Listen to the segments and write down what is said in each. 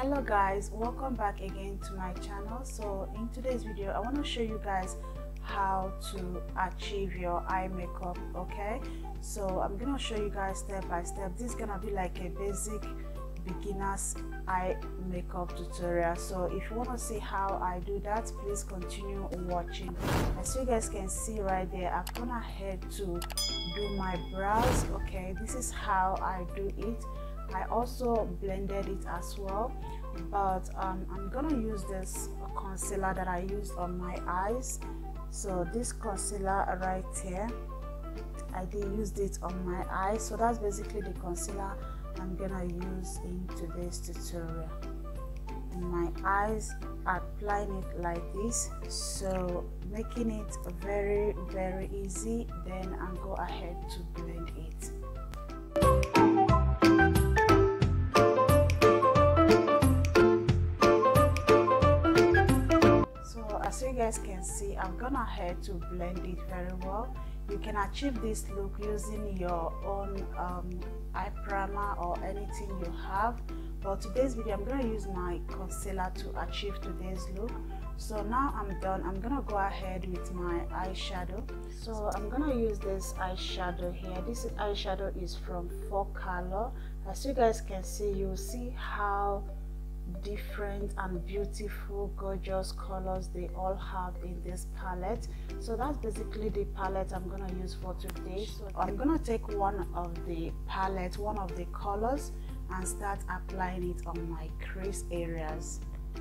Hello guys, welcome back again to my channel. So in today's video I want to show you guys how to achieve your eye makeup. Okay, so I'm gonna show you guys step by step. This is gonna be like a basic beginner's eye makeup tutorial. So if you want to see how I do that, please continue watching. As you guys can see right there, I've gone ahead to do my brows. Okay, this is how I do it. I also blended it as well, but I'm gonna use this concealer that I used on my eyes. So this concealer right here, I did use it on my eyes. So that's basically the concealer I'm gonna use in today's tutorial. In my eyes, applying it like this, so making it very easy. Then I'll go ahead to blend it. As you guys can see, I've gone ahead to blend it very well. You can achieve this look using your own eye primer or anything you have, but today's video I'm going to use my concealer to achieve today's look. So now I'm done. I'm gonna go ahead with my eyeshadow. So I'm gonna use this eyeshadow here. This eyeshadow is from 4Color. As you guys can see, you'll see how different and beautiful, gorgeous colors they all have in this palette. So that's basically the palette I'm gonna use for today. So I'm gonna take one of the palette, one of the colors, and start applying it on my crease areas.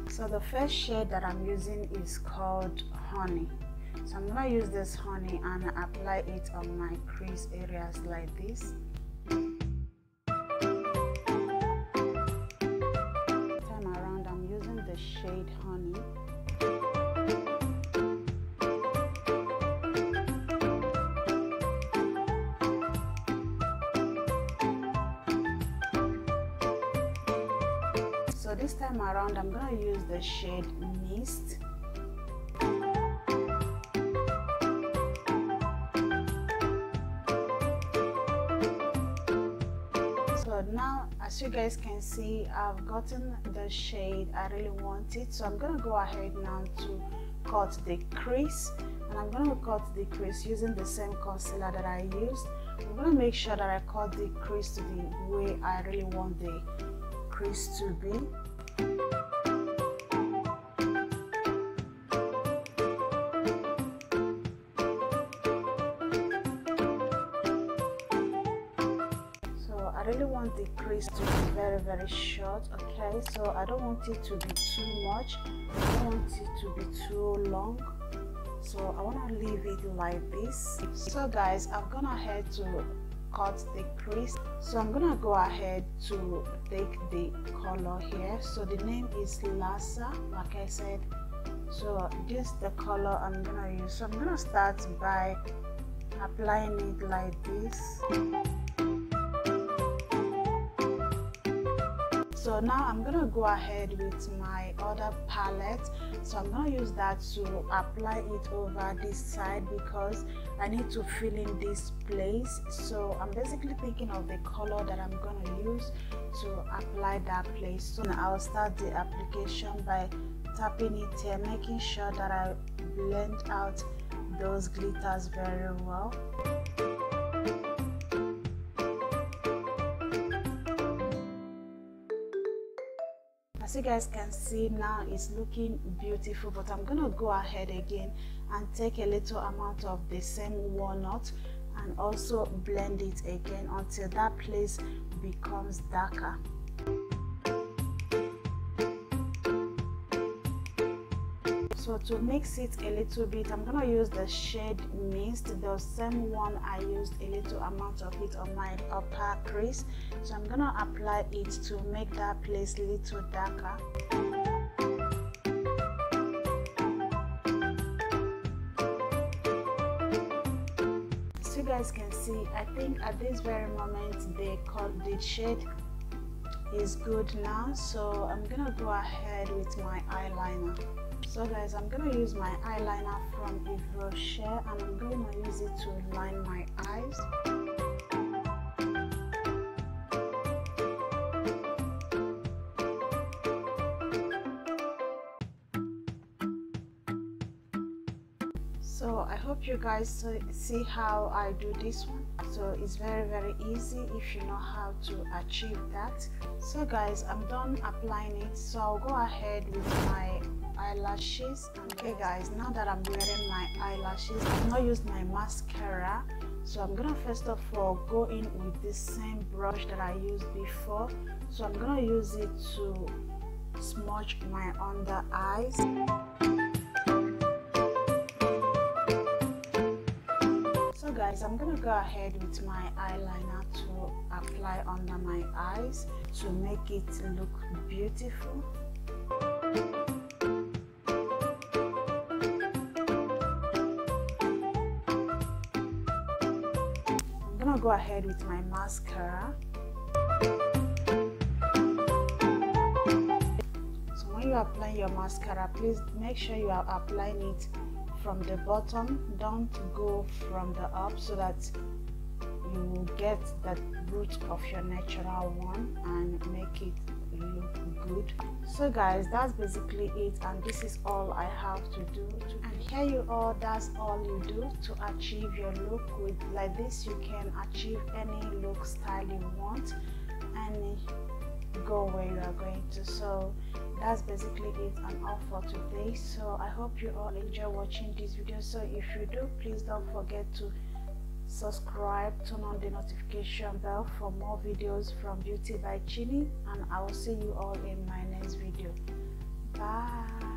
So the first shade that I'm using is called Honey. So I'm gonna use this honey and apply it on my crease areas like this. Shade Honey. So this time around I'm going to use the shade Mist. So now, as you guys can see, I've gotten the shade I really want it. So I'm going to go ahead now to cut the crease, and I'm going to cut the crease using the same concealer that I used. I'm going to make sure that I cut the crease to the way I really want the crease to be. I really want the crease to be very short. Okay, so I don't want it to be too much, I don't want it to be too long, so I want to leave it like this. So guys, I've gone ahead to cut the crease, so I'm gonna go ahead to take the color here. So the name is Lassa, like I said. So this is the color I'm gonna use. So I'm gonna start by applying it like this. So now I'm gonna go ahead with my other palette. So I'm gonna use that to apply it over this side because I need to fill in this place. So I'm basically thinking of the color that I'm gonna use to apply that place. So now I'll start the application by tapping it here, making sure that I blend out those glitters very well. As you guys can see, now it's looking beautiful, but I'm gonna go ahead again and take a little amount of the same walnut and also blend it again until that place becomes darker. So to mix it a little bit, I'm gonna use the shade Mist, the same one I used a little amount of it on my upper crease. So I'm gonna apply it to make that place a little darker. As you guys can see, I think at this very moment the shade is good now. So I'm gonna go ahead with my eyeliner. So guys, I'm going to use my eyeliner from Yves Rocher, and I'm going to use it to line my eyes. hope you guys see how I do this one. So it's very easy if you know how to achieve that. So guys, I'm done applying it, so I'll go ahead with my eyelashes. Okay guys, now that I'm wearing my eyelashes, I've not used my mascara, so I'm gonna first of all go in with the same brush that I used before. So I'm gonna use it to smudge my under eyes. So guys, I'm gonna go ahead with my eyeliner to apply under my eyes to make it look beautiful. I'm gonna go ahead with my mascara. So when you apply your mascara, please make sure you are applying it from the bottom, don't go from the up, so that you will get the root of your natural one and make it look good. So guys, that's basically it, and this is all I have to do. And here you are, that's all you do to achieve your look. With like this, you can achieve any look style you want, any go where you are going to. So that's basically it and all for today. So I hope you all enjoy watching this video. So if you do, please don't forget to subscribe, turn on the notification bell for more videos from Beauty by Chini, and I will see you all in my next video. Bye.